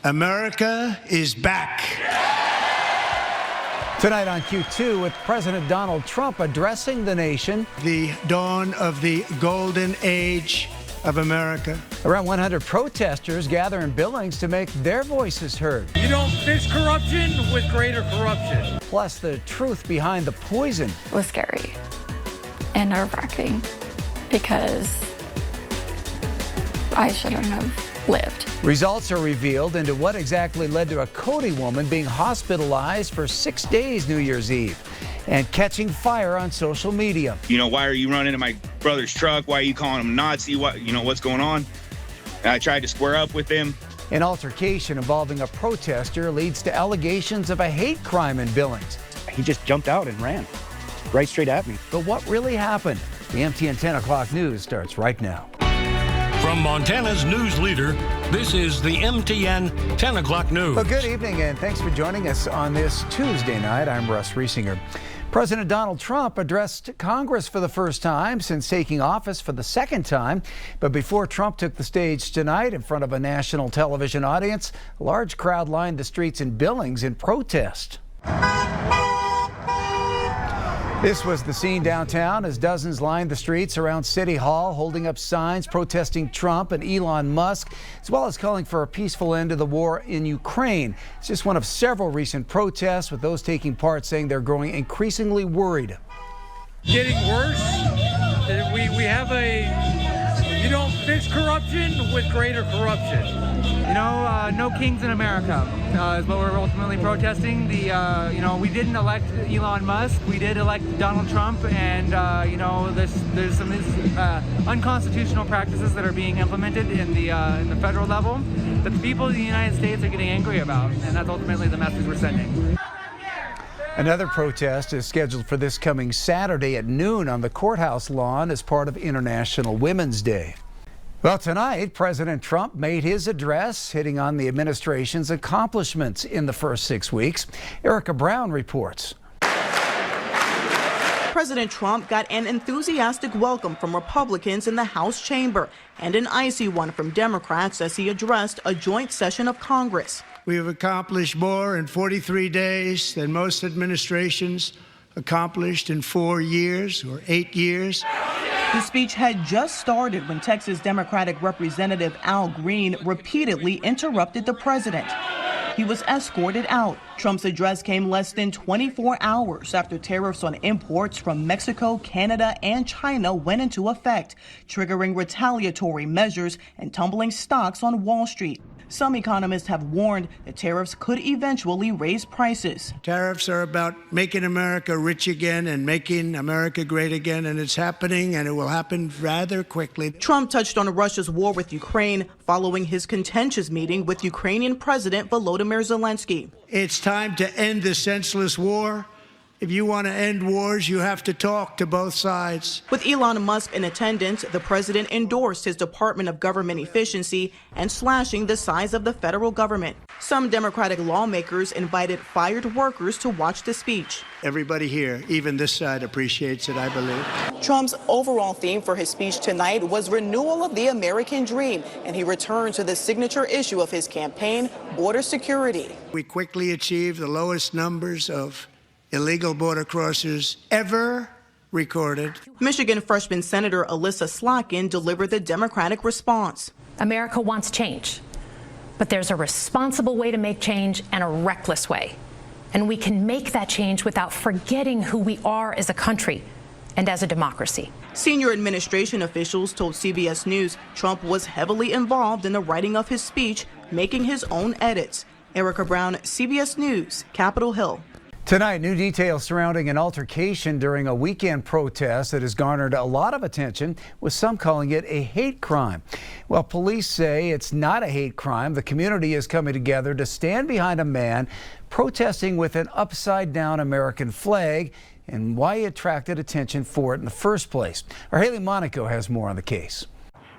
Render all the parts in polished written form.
America is back. Tonight on Q2 with President Donald Trump addressing the nation. The dawn of the golden age of America. Around 100 protesters gather in Billings to make their voices heard. You don't fix corruption with greater corruption. Plus the truth behind the poison. It was scary and nerve-wracking because I shouldn't have lived. Results are revealed into what exactly led to a Cody woman being hospitalized for 6 days New Year's Eve and catching fire on social media. You know, why are you running into my brother's truck? Why are you calling him Nazi? What's going on? I tried to square up with him. An altercation involving a protester leads to allegations of a hate crime in Billings. He just jumped out and ran right straight at me. But what really happened? The MTN 10 o'clock news starts right now. From Montana's news leader, this is the MTN 10 o'clock news. Well, good evening and thanks for joining us on this Tuesday night. I'm Russ Riesinger. President Donald Trump addressed Congress for the first time since taking office for the second time. But before Trump took the stage tonight in front of a national television audience, a large crowd lined the streets in Billings in protest. This was the scene downtown as dozens lined the streets around City Hall, holding up signs protesting Trump and Elon Musk, as well as calling for a peaceful end to the war in Ukraine. It's just one of several recent protests, with those taking part saying they're growing increasingly worried. Getting worse. We have you don't fix corruption with greater corruption. You know, no kings in America is what we're ultimately protesting. We didn't elect Elon Musk. We did elect Donald Trump, and there's some unconstitutional practices that are being implemented in the federal level that the people of the United States are getting angry about, and that's ultimately the message we're sending. Another protest is scheduled for this coming Saturday at noon on the courthouse lawn as part of International Women's Day. Well, tonight, President Trump made his address, hitting on the administration's accomplishments in the first 6 weeks. Erica Brown reports. President Trump got an enthusiastic welcome from Republicans in the House chamber and an icy one from Democrats as he addressed a joint session of Congress. We have accomplished more in 43 days than most administrations accomplished in 4 years or 8 years. The speech had just started when Texas Democratic Representative Al Green repeatedly interrupted the president. He was escorted out. Trump's address came less than 24 hours after tariffs on imports from Mexico, Canada, and China went into effect, triggering retaliatory measures and tumbling stocks on Wall Street. Some economists have warned that tariffs could eventually raise prices. Tariffs are about making America rich again and making America great again, and it's happening, and it will happen rather quickly. Trump touched on Russia's war with Ukraine following his contentious meeting with Ukrainian President Volodymyr Zelensky. It's time to end this senseless war. If you want to end wars, you have to talk to both sides. With Elon Musk in attendance, the president endorsed his Department of Government Efficiency and slashing the size of the federal government. Some Democratic lawmakers invited fired workers to watch the speech. Everybody here, even this side, appreciates it, I believe. Trump's overall theme for his speech tonight was renewal of the American dream, and he returned to the signature issue of his campaign, border security. We quickly achieved the lowest numbers of illegal border crossers ever recorded. Michigan freshman Senator Alyssa Slotkin delivered the Democratic response. America wants change, but there's a responsible way to make change and a reckless way. And we can make that change without forgetting who we are as a country and as a democracy. Senior administration officials told CBS News Trump was heavily involved in the writing of his speech, making his own edits. Erica Brown, CBS News, Capitol Hill. Tonight, new details surrounding an altercation during a weekend protest that has garnered a lot of attention, with some calling it a hate crime. Well, police say it's not a hate crime. The community is coming together to stand behind a man protesting with an upside-down American flag and why he attracted attention for it in the first place. Our Haley Monaco has more on the case.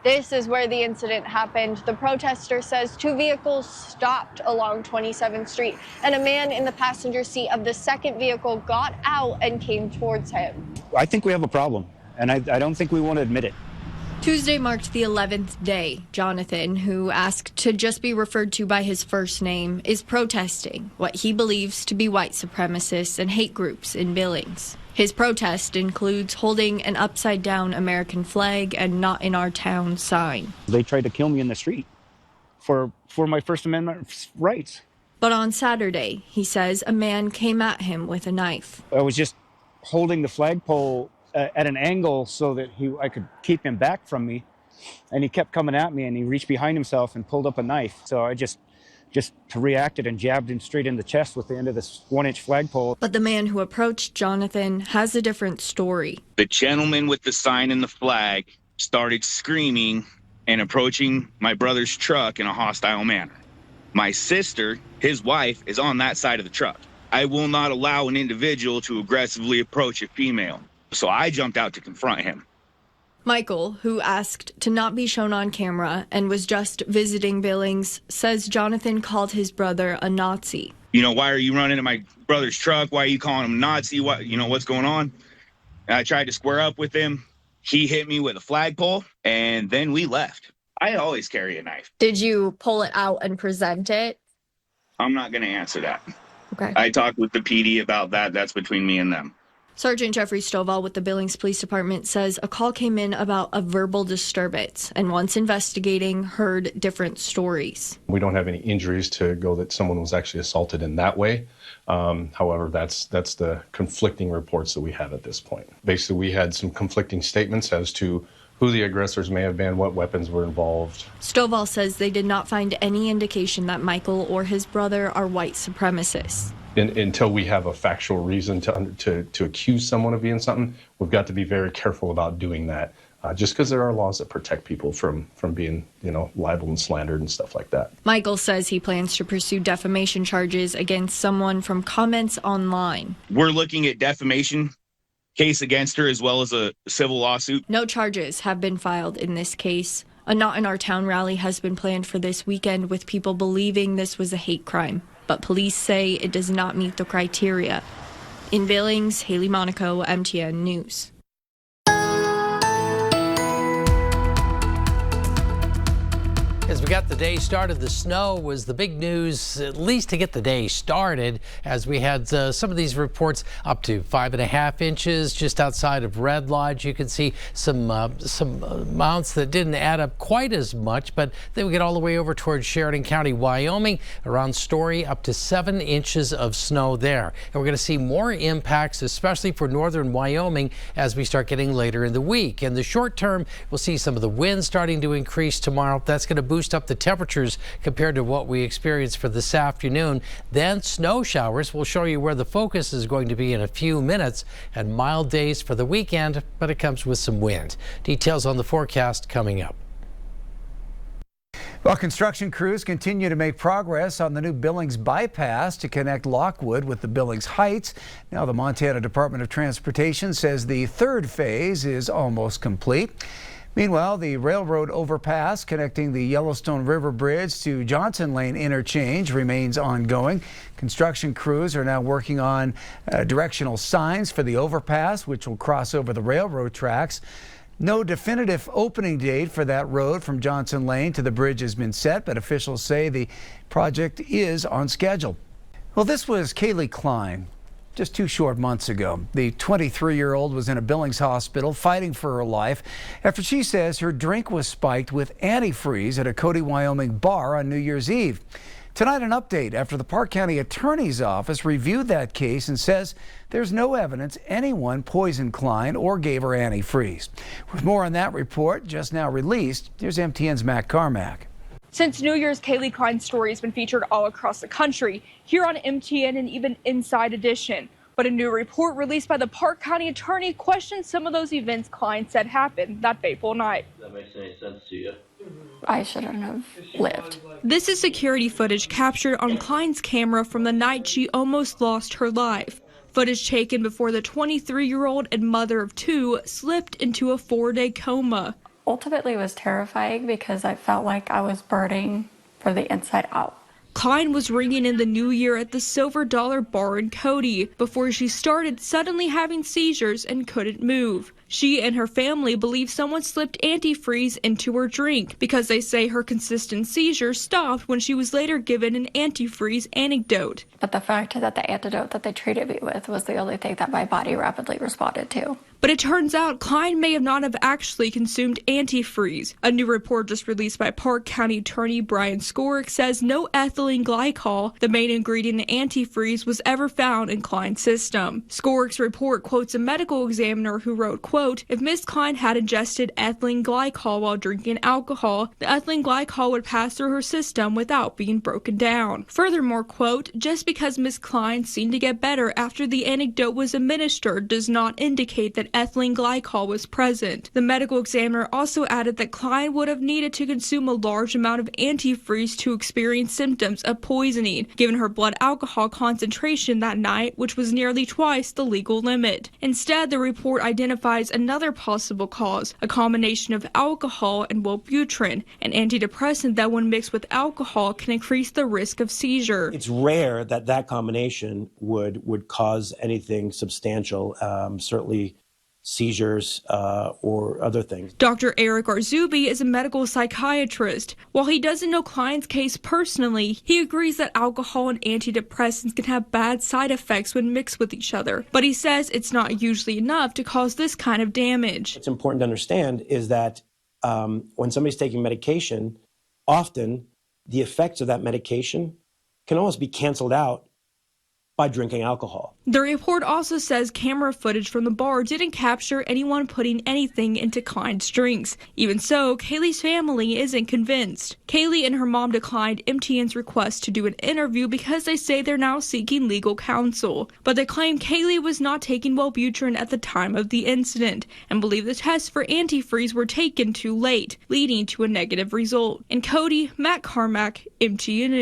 This is where the incident happened. The protester says 2 vehicles stopped along 27th Street, and a man in the passenger seat of the second vehicle got out and came towards him. I think we have a problem, and I don't think we want to admit it. Tuesday marked the 11th day. Jonathan, who asked to just be referred to by his first name, is protesting what he believes to be white supremacists and hate groups in Billings. His protest includes holding an upside-down American flag and "Not in Our Town" sign. They tried to kill me in the street for my First Amendment rights. But on Saturday, he says a man came at him with a knife. I was just holding the flagpole at an angle so that I could keep him back from me, and he kept coming at me, and he reached behind himself and pulled up a knife. So I just reacted and jabbed him straight in the chest with the end of this 1-inch flagpole. But the man who approached Jonathan has a different story. The gentleman with the sign and the flag started screaming and approaching my brother's truck in a hostile manner. My sister, his wife, is on that side of the truck. I will not allow an individual to aggressively approach a female. So I jumped out to confront him. Michael, who asked to not be shown on camera and was just visiting Billings, says Jonathan called his brother a Nazi. Why are you running in my brother's truck? Why are you calling him Nazi? What's going on? And I tried to square up with him. He hit me with a flagpole, and then we left. I always carry a knife. Did you pull it out and present it? I'm not going to answer that. Okay. I talked with the PD about that. That's between me and them. Sergeant Jeffrey Stovall with the Billings Police Department says a call came in about a verbal disturbance, and once investigating, heard different stories. We don't have any injuries to go that someone was actually assaulted in that way. However, that's the conflicting reports that we have at this point. Basically, we had some conflicting statements as to who the aggressors may have been, what weapons were involved. Stovall says they did not find any indication that Michael or his brother are white supremacists. Until we have a factual reason to accuse someone of being something, we've got to be very careful about doing that. Just because there are laws that protect people from being, libeled and slandered and stuff like that. Michael says he plans to pursue defamation charges against someone from comments online. We're looking at defamation case against her as well as a civil lawsuit. No charges have been filed in this case. A Not in Our Town rally has been planned for this weekend with people believing this was a hate crime, but police say it does not meet the criteria. In Billings, Haley Monaco, MTN News. As we got the day started, the snow was the big news, at least to get the day started, as we had some of these reports up to 5.5 inches just outside of Red Lodge. You can see some amounts that didn't add up quite as much, but then we get all the way over towards Sheridan County, Wyoming, around Story, up to 7 inches of snow there. And we're going to see more impacts, especially for northern Wyoming, as we start getting later in the week. In the short term, we'll see some of the winds starting to increase tomorrow. That's going to boost up the temperatures compared to what we experienced for this afternoon. Then snow showers. We'll show you where the focus is going to be in a few minutes, and mild days for the weekend, but it comes with some wind. Details on the forecast coming up. Well, construction crews continue to make progress on the new Billings bypass to connect Lockwood with the Billings Heights. Now, the Montana Department of Transportation says the third phase is almost complete. Meanwhile, the railroad overpass connecting the Yellowstone River Bridge to Johnson Lane interchange remains ongoing. Construction crews are now working on directional signs for the overpass, which will cross over the railroad tracks. No definitive opening date for that road from Johnson Lane to the bridge has been set, but officials say the project is on schedule. Well, this was Kaylee Klein. Just 2 short months ago, the 23-year-old was in a Billings hospital fighting for her life after she says her drink was spiked with antifreeze at a Cody, Wyoming bar on New Year's Eve. Tonight, an update after the Park County Attorney's Office reviewed that case and says there's no evidence anyone poisoned Klein or gave her antifreeze. With more on that report just now released, here's MTN's Matt Carmack. Since New Year's, Kaylee Klein's story has been featured all across the country, here on MTN and even Inside Edition. But a new report released by the Park County Attorney questions some of those events Klein said happened that fateful night. That makes any sense to you? I shouldn't have lived. This is security footage captured on Klein's camera from the night she almost lost her life. Footage taken before the 23-year-old and mother of 2 slipped into a 4-day coma. Ultimately, it was terrifying because I felt like I was burning from the inside out. Klein was ringing in the new year at the Silver Dollar Bar in Cody before she started suddenly having seizures and couldn't move. She and her family believe someone slipped antifreeze into her drink because they say her consistent seizures stopped when she was later given an antifreeze antidote. But the fact that the antidote that they treated me with was the only thing that my body rapidly responded to. But it turns out Klein may not have actually consumed antifreeze. A new report just released by Park County Attorney Brian Skorick says no ethylene glycol, the main ingredient in antifreeze, was ever found in Klein's system. Skorick's report quotes a medical examiner who wrote, quote, if Ms. Klein had ingested ethylene glycol while drinking alcohol, the ethylene glycol would pass through her system without being broken down. Furthermore, quote, just because Ms. Klein seemed to get better after the antidote was administered does not indicate that ethylene glycol was present. The medical examiner also added that Klein would have needed to consume a large amount of antifreeze to experience symptoms of poisoning, given her blood alcohol concentration that night, which was nearly twice the legal limit. Instead, the report identifies another possible cause, a combination of alcohol and Wellbutrin, an antidepressant that when mixed with alcohol can increase the risk of seizure. It's rare that that combination would cause anything substantial, certainly seizures or other things. Dr. Eric Arzubi is a medical psychiatrist. While he doesn't know Klein's case personally, he agrees that alcohol and antidepressants can have bad side effects when mixed with each other. But he says it's not usually enough to cause this kind of damage. What's important to understand is that when somebody's taking medication, often the effects of that medication can almost be canceled out by drinking alcohol. The report also says camera footage from the bar didn't capture anyone putting anything into Klein's drinks. Even so, Kaylee's family isn't convinced. Kaylee and her mom declined MTN's request to do an interview because they say they're now seeking legal counsel. But they claim Kaylee was not taking Wellbutrin at the time of the incident and believe the tests for antifreeze were taken too late, leading to a negative result. In Cody, Matt Carmack, MTN.